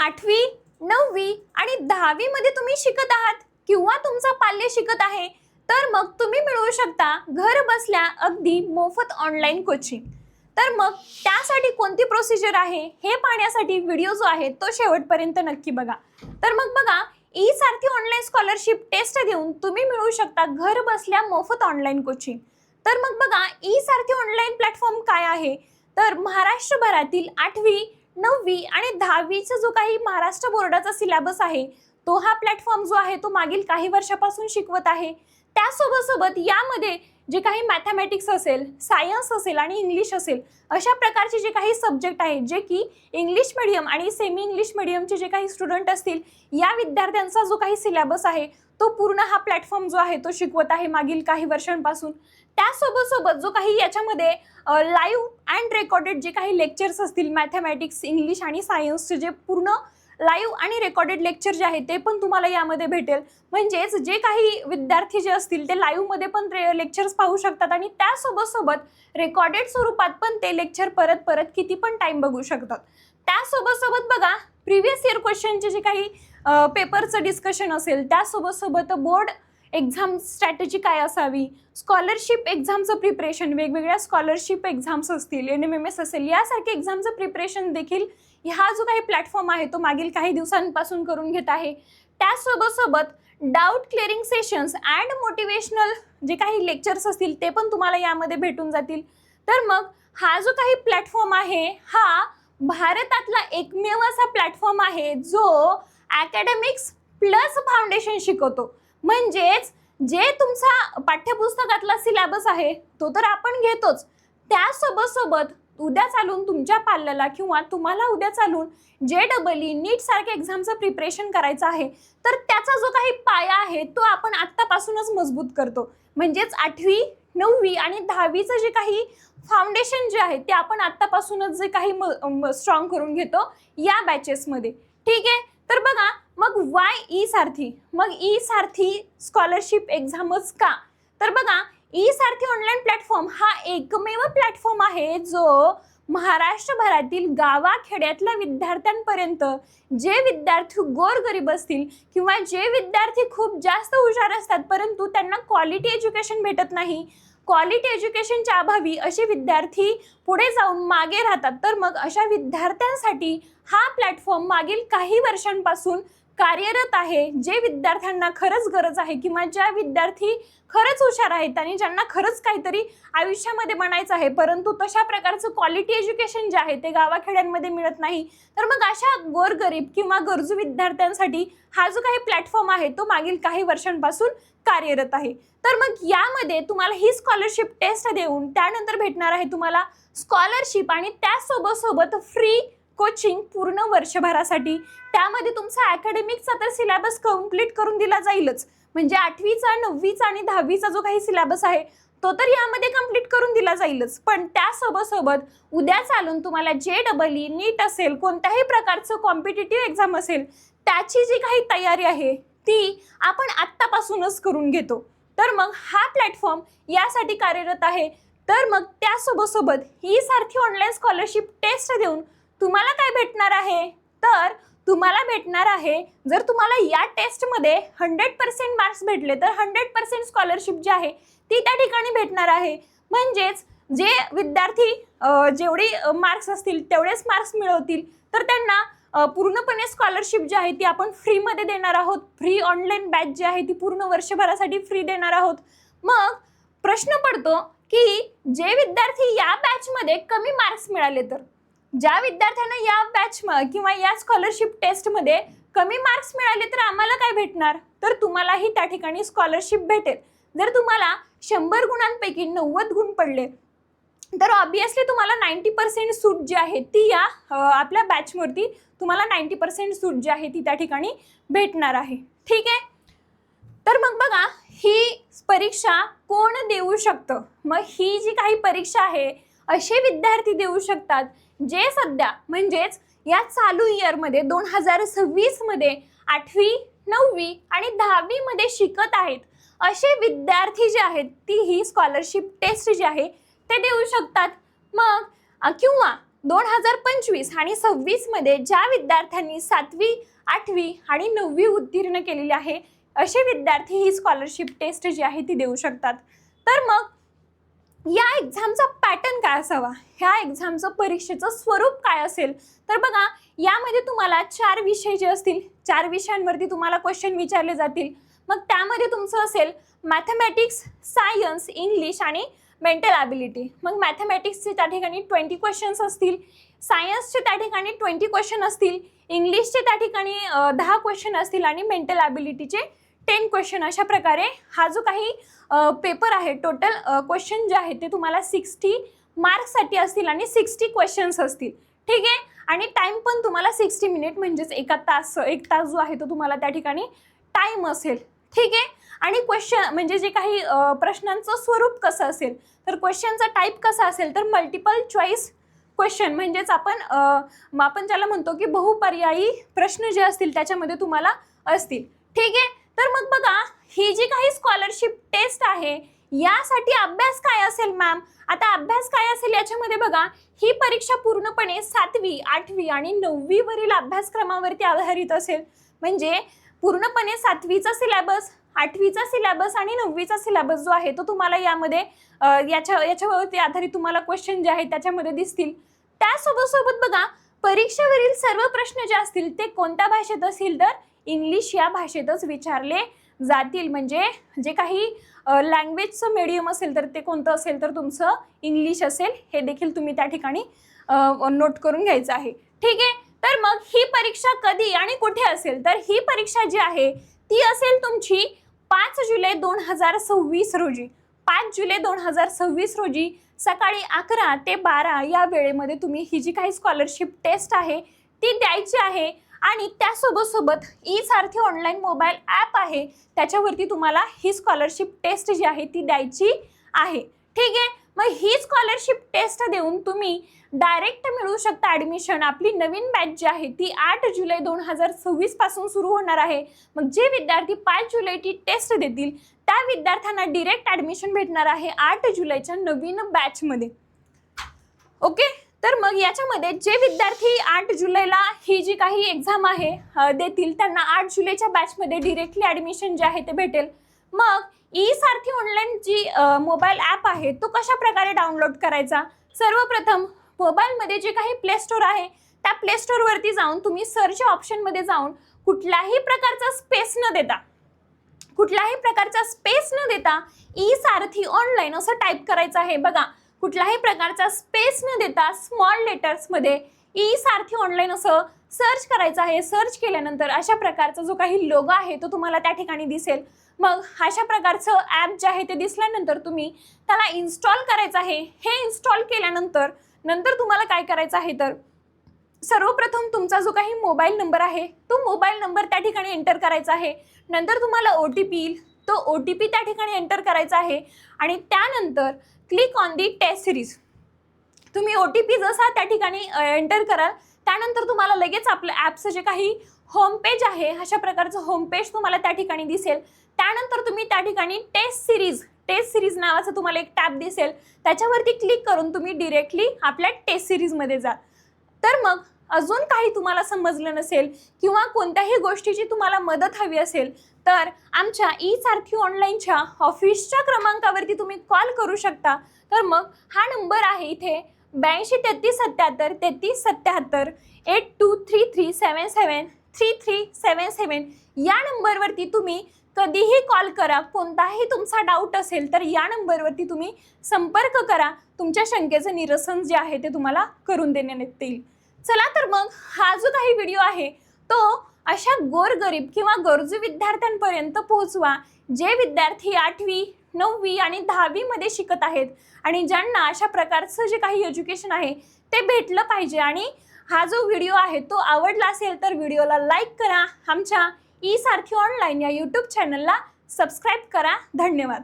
8वी 9वी आणि 10वी मध्ये तुम्ही शिकत आहात किंवा तुमचा पाल्य शिकत आहे, तर मग तुम्ही मिळवू शकता घर बसल्या अगदी मोफत ऑनलाईन कोचिंग। तर मग त्यासाठी कोणती प्रोसिजर आहे हे पाहण्यासाठी व्हिडिओ जो आहे तो शेवटपर्यंत नक्की बघा। तर मग बघा, ई सारखी ऑनलाईन स्कॉलरशिप टेस्ट देऊन तुम्ही मिळवू शकता घर बसल्या मोफत ऑनलाईन कोचिंग। तर मग बघा, ई सारखी ऑनलाईन प्लॅटफॉर्म काय आहे, तर महाराष्ट्रभरातील 8वी 9वी आणि 10वीचा जो काही महाराष्ट्र बोर्डाचा सिलेबस आहे तो हा प्लॅटफॉर्म जो आहे तो मागील काही वर्षापासून शिकवत आहे। त्यासोबत यामध्ये जे काही मॅथमॅटिक्स असेल, सायन्स असेल आणि इंग्लिश असेल, अशा प्रकारचे जे काही सब्जेक्ट आहेत जे की इंग्लिश मीडियम आणि सेमी इंग्लिश मीडियमचे जे काही स्टुडंट असतील या विद्यार्थ्यांचा जो काही सिलेबस आहे तो पूर्ण हा प्लॅटफॉर्म जो आहे तो शिकवत आहे मागील काही वर्षांपासून। त्यासोबत जो काही याच्यामध्ये लाईव्ह अँड रेकॉर्डेड जे काही लेक्चर्स असतील मॅथमॅटिक्स, इंग्लिश आणि सायन्सचे जे पूर्ण लाईव्ह आणि रेकॉर्डेड लेक्चर जे आहे ते पण तुम्हाला यामध्ये भेटेल। म्हणजेच जे काही विद्यार्थी जे असतील ते लाईव्ह मध्ये पण लेक्चर्स पाहू शकतात आणि त्यासोबत रेकॉर्डेड स्वरूपात पण ते लेक्चर परत किती पण टाइम बघू शकतात। त्यासोबत बघा, प्रिव्हियस इयर क्वेश्चनचे जे काही पेपरचं डिस्कशन असेल, त्यासोबत बोर्ड एक्झाम स्ट्रॅटेजी काय असावी, स्कॉलरशिप एक्झामचं प्रिपरेशन, वेगवेगळ्या स्कॉलरशिप एक्झाम्स असतील, NMMS असेल, यासारखे एक्झामचं प्रिपरेशन देखील हा जो काही प्लॅटफॉर्म आहे तो मागील काही दिवसांपासून करून घेत आहे। त्यासोबत doubt clearing sessions and motivational जे काही लेक्चर्स असतील ते पण तुम्हाला यामध्ये भेटून जातील। तर मग हा जो काही प्लॅटफॉर्म आहे हा भारतातला एकमेव असा प्लॅटफॉर्म आहे जो अकॅडमिक्स प्लस फाउंडेशन शिकवतो। म्हणजेच जे तुमचा पाठ्यपुस्तकातला सिलेबस आहे तो तर आपण घेतोच, त्यासोबत उद्या चालून तुमच्या पाल्याला किंवा तुम्हाला उद्या चालून JEE नीट सारख्या एक्झामचं प्रिपरेशन करायचं आहे, तर त्याचा जो काही पाया आहे तो आपण आत्तापासूनच मजबूत करतो। म्हणजेच 8वी 9वी आणि 10वीचं जे काही फाउंडेशन जे आहे ते आपण आत्तापासूनच जे काही स्ट्रॉंग करून घेतो या बॅचेसमध्ये। ठीक आहे, तर बघा मग वाय ई सारथी, मग ई सारथी स्कॉलरशिप एक्झामच का, तर बघा ई सारथी ऑनलाईन प्लॅटफॉर्म हा एकमेव प्लॅटफॉर्म आहे जो महाराष्ट्रभरातील गावाखेड्यातल्या विद्यार्थ्यांपर्यंत, जे विद्यार्थी गोरगरीब असतील किंवा जे विद्यार्थी खूप जास्त हुशार असतात परंतु त्यांना क्वालिटी एज्युकेशन भेटत नाही, क्वालिटी एज्युकेशनच्या अभावी असे विद्यार्थी पुढे जाऊन मागे राहतात, तर मग अशा विद्यार्थ्यांसाठी हा प्लॅटफॉर्म मागील काही वर्षांपासून कार्यरत आहे। जे विद्यार्थ्यांना खरंच गरज आहे किंवा ज्या विद्यार्थी खरंच हुशार आहेत आणि ज्यांना खरंच काहीतरी आयुष्यामध्ये बनायचं आहे परंतु तशा प्रकारचं क्वालिटी एज्युकेशन जे आहे ते गावाखेड्यांमध्ये मिळत नाही, तर मग अशा गोरगरीब किंवा गरजू विद्यार्थ्यांसाठी हा जो काही प्लॅटफॉर्म आहे तो मागील काही वर्षांपासून कार्यरत आहे। तर मग यामध्ये तुम्हाला ही स्कॉलरशिप टेस्ट देऊन त्यानंतर भेटणार आहे तुम्हाला स्कॉलरशिप आणि त्यासोबत फ्री कोचिंग पूर्ण वर्षभरासाठी। त्यामध्ये तुमचा अकॅडमिकचा तर सिलेबस कंप्लीट करून दिला जाईलच, म्हणजे 8वीचा 9वीचा आणि 10वीचा जो काही सिलेबस आहे तो तर यामध्ये कंप्लीट करून दिला जाईलच, पण त्यासोबत उद्या चालून तुम्हाला JEE नीट असेल, कोणत्याही प्रकारचं कॉम्पिटिटिव्ह एक्झाम असेल, त्याची जी काही तयारी आहे ती आपण आत्तापासूनच करून घेतो। तर मग हा प्लॅटफॉर्म यासाठी कार्यरत आहे। तर मग त्यासोबत ही सारखी ऑनलाईन स्कॉलरशिप टेस्ट देऊन तुम्हाला काय भेटणार आहे, तर तुम्हाला भेटणार आहे, जर तुम्हाला या टेस्टमध्ये 100% मार्क्स भेटले तर 100% स्कॉलरशिप जी आहे ती त्या ठिकाणी भेटणार आहे। म्हणजेच जे विद्यार्थी जेवढे मार्क्स असतील तेवढेच मार्क्स मिळवतील तर त्यांना पूर्णपणे स्कॉलरशिप जी आहे ती आपण फ्रीमध्ये देणार आहोत। फ्री ऑनलाईन बॅच जी आहे ती पूर्ण वर्षभरासाठी फ्री देणार आहोत। मग प्रश्न पडतो की जे विद्यार्थी या बॅचमध्ये कमी मार्क्स मिळाले, तर ज्या विद्यार्थ्यांना या बॅच किंवा या स्कॉलरशिप टेस्टमध्ये कमी मार्क्स मिळाले तर आम्हाला काय भेटणार, तर तुम्हालाही त्या ठिकाणी स्कॉलरशिप भेटेल। जर तुम्हाला 100 गुणांपैकी 90 गुण पडले तर ऑब्विसली तुम्हाला 90% सूट जी आहे ती या आपल्या बॅचवरती तुम्हाला 90% सूट जी आहे ती त्या ठिकाणी भेटणार आहे। ठीक आहे, तर मग बघा ही परीक्षा कोण देऊ शकतं, मग ही जी काही परीक्षा आहे असे विद्यार्थी देऊ शकतात जे सध्या म्हणजेच या चालू इयरमध्ये 2026 मध्ये 8वी 9वी आणि 10वी मध्ये शिकत आहेत असे विद्यार्थी जे आहेत ती ही स्कॉलरशिप टेस्ट जी आहे ते देऊ शकतात। मग किंवा 2025 आणि 26 मध्ये ज्या विद्यार्थ्यांनी 7वी 8वी आणि 9वी उत्तीर्ण केलेली आहे असे विद्यार्थी ही स्कॉलरशिप टेस्ट जी आहे ती देऊ शकतात। तर मग या एक्झामचा पॅटर्न काय असावा, ह्या एक्झामचं परीक्षेचं स्वरूप काय असेल, तर बघा यामध्ये तुम्हाला 4 विषय जे असतील 4 विषयांवरती तुम्हाला क्वेश्चन विचारले जातील। मग त्यामध्ये तुमचं असेल मॅथमॅटिक्स, सायन्स, इंग्लिश आणि मेंटल ॲबिलिटी। मग मॅथमॅटिक्सचे त्या ठिकाणी 20 क्वेश्चन्स असतील, सायन्सचे त्या ठिकाणी 20 क्वेश्चन असतील, इंग्लिशचे त्या ठिकाणी 10 क्वेश्चन असतील आणि मेंटल ॲबिलिटीचे 10 क्वेश्चन। अशा प्रकारे हा जो काही पेपर आहे टोटल क्वेश्चन जे आहे ते तुम्हाला 60 मार्क्ससाठी असतील आणि 60 क्वेश्चन्स असतील, ठीक आहे। आणि टाइम पण तुम्हाला 60 मिनिट म्हणजेच एक तास जो आहे तो तुम्हाला त्या ठिकाणी टाइम असेल, ठीक आहे। आणि क्वेश्चन म्हणजे जे काही प्रश्नांचं स्वरूप कसं असेल, तर क्वेश्चनचा टाईप कसा असेल, तर मल्टिपल चॉईस क्वेश्चन म्हणजेच आपण ज्याला म्हणतो की बहुपर्यायी प्रश्न जे असतील त्याच्यामध्ये तुम्हाला असतील, ठीक आहे। तर मग बघा ही जी काही स्कॉलरशिप टेस्ट आहे यासाठी अभ्यास काय असेल मॅम, आता अभ्यास काय असेल याच्यामध्ये बघा ही परीक्षा पूर्णपणे 7वी 8वी आणि 9वी वरील अभ्यासक्रमावरती आधारित असेल। म्हणजे पूर्णपणे 7वीचा सिलेबस, 8वीचा सिलेबस आणि 9वीचा सिलेबस जो आहे तो तुम्हाला यामध्ये याच्यावरती आधारित तुम्हाला क्वेश्चन जे आहेत त्याच्यामध्ये दिसतील। त्यासोबत बघा परीक्षेवरील सर्व प्रश्न जे असतील ते कोणत्या भाषेत असतील, तर इंग्लिश या भाषेतच विचारले जातील। म्हणजे जे काही लँग्वेजचं मीडियम असेल तर ते कोणतं असेल, तर तुमचं इंग्लिश असेल, हे देखील तुम्ही त्या ठिकाणी नोट करून घ्यायचं आहे, ठीक आहे। तर मग ही परीक्षा कधी आणि कुठे असेल, तर ही परीक्षा जी आहे ती असेल तुमची 5 जुलै 2026 रोजी। 5 जुलै 2026 रोजी सकाळी 11 ते 12 या वेळेमध्ये तुम्ही ही जी काही स्कॉलरशिप टेस्ट आहे ती द्यायची आहे। आणि त्यासोबत ई सारथी ऑनलाईन मोबाईल ॲप आहे त्याच्यावरती तुम्हाला ही स्कॉलरशिप टेस्ट जी आहे ती द्यायची आहे, ठीक आहे। मग ही स्कॉलरशिप टेस्ट देऊन तुम्ही डायरेक्ट मिळू शकता ॲडमिशन। आपली नवीन बॅच जी आहे ती 8 जुलै 2026 पासून सुरू होणार आहे। मग जे विद्यार्थी 5 जुलै ची टेस्ट देतील त्या विद्यार्थ्यांना डायरेक्ट ॲडमिशन भेटणार आहे 8 जुलैच्या नवीन बॅचमध्ये, ओके। तर मग याच्यामध्ये जे विद्यार्थी 8 जुलैला ही जी काही एक्झाम आहे देतील त्यांना 8 जुलैच्या बॅचमध्ये डिरेक्टली ॲडमिशन जे आहे ते भेटेल। मग ई सारथी ऑनलाईन जी मोबाईल ॲप आहे तो कशा प्रकारे डाउनलोड करायचा, सर्वप्रथम मोबाईलमध्ये जे काही प्ले स्टोअर आहे त्या प्ले स्टोअरवरती जाऊन तुम्ही सर्च ऑप्शनमध्ये जाऊन कुठल्याही प्रकारचा स्पेस न देता ई सारथी ऑनलाईन असं टाईप करायचं आहे। बघा कुठल्याही प्रकारचा स्पेस न देता स्मॉल लेटर्समध्ये ई सारथी ऑनलाईन असं सर्च करायचं आहे। सर्च केल्यानंतर अशा प्रकारचा जो काही लोगो आहे तो तुम्हाला त्या ठिकाणी दिसेल। मग अशा प्रकारचं ॲप जे आहे ते दिसल्यानंतर तुम्ही त्याला इन्स्टॉल करायचं आहे। हे इन्स्टॉल केल्यानंतर तुम्हाला काय करायचं आहे, तर सर्वप्रथम तुमचा जो काही मोबाईल नंबर आहे तो मोबाईल नंबर त्या ठिकाणी एंटर करायचा आहे। नंतर तुम्हाला OTP येईल, तो OTP त्या ठिकाणी एंटर करायचा आहे आणि त्यानंतर click on the test series. तुम्ही OTP जसा त्या ठिकाणी एंटर कराल त्यानंतर तुम्हाला लगेच आपलं ॲपचं जे काही होम पेज आहे अशा प्रकारचं होम पेज तुम्हाला त्या ठिकाणी दिसेल। त्यानंतर तुम्ही त्या ठिकाणी टेस्ट सिरीज नावाचं तुम्हाला एक टॅब दिसेल, त्याच्यावरती क्लिक करून तुम्ही डिरेक्टली आपल्या टेस्ट सिरीजमध्ये जा। तर मग अजून काही तुम्हाला समजलं नसेल किंवा कोणत्याही गोष्टीची तुम्हाला मदत हवी असेल तर आमच्या ई सारथी ऑनलाईनच्या ऑफिसच्या क्रमांकावरती तुम्ही कॉल करू शकता। तर मग हा नंबर आहे इथे 82 33 77 33 77 8233773377 या नंबरवरती तुम्ही कधीही कॉल करा। कोणताही तुमचा डाऊट असेल तर या नंबरवरती तुम्ही संपर्क करा, तुमच्या शंकेचं निरसन जे आहे ते तुम्हाला करून देण्यात येईल। चला तर मग हा जो काही व्हिडिओ आहे तो अशा गोरगरीब किंवा गरजू विद्यार्थ्यांपर्यंत पोहोचवा जे विद्यार्थी 8वी 9वी आणि 10वी मध्ये शिकत आहेत आणि ज्यांना अशा प्रकारचं जे काही एज्युकेशन आहे ते भेटलं पाहिजे। आणि हा जो व्हिडिओ आहे तो आवडला असेल तर व्हिडिओला लाईक करा, आमच्या ई सारथी ऑनलाईन या यूट्यूब चॅनलला सबस्क्राईब करा। धन्यवाद।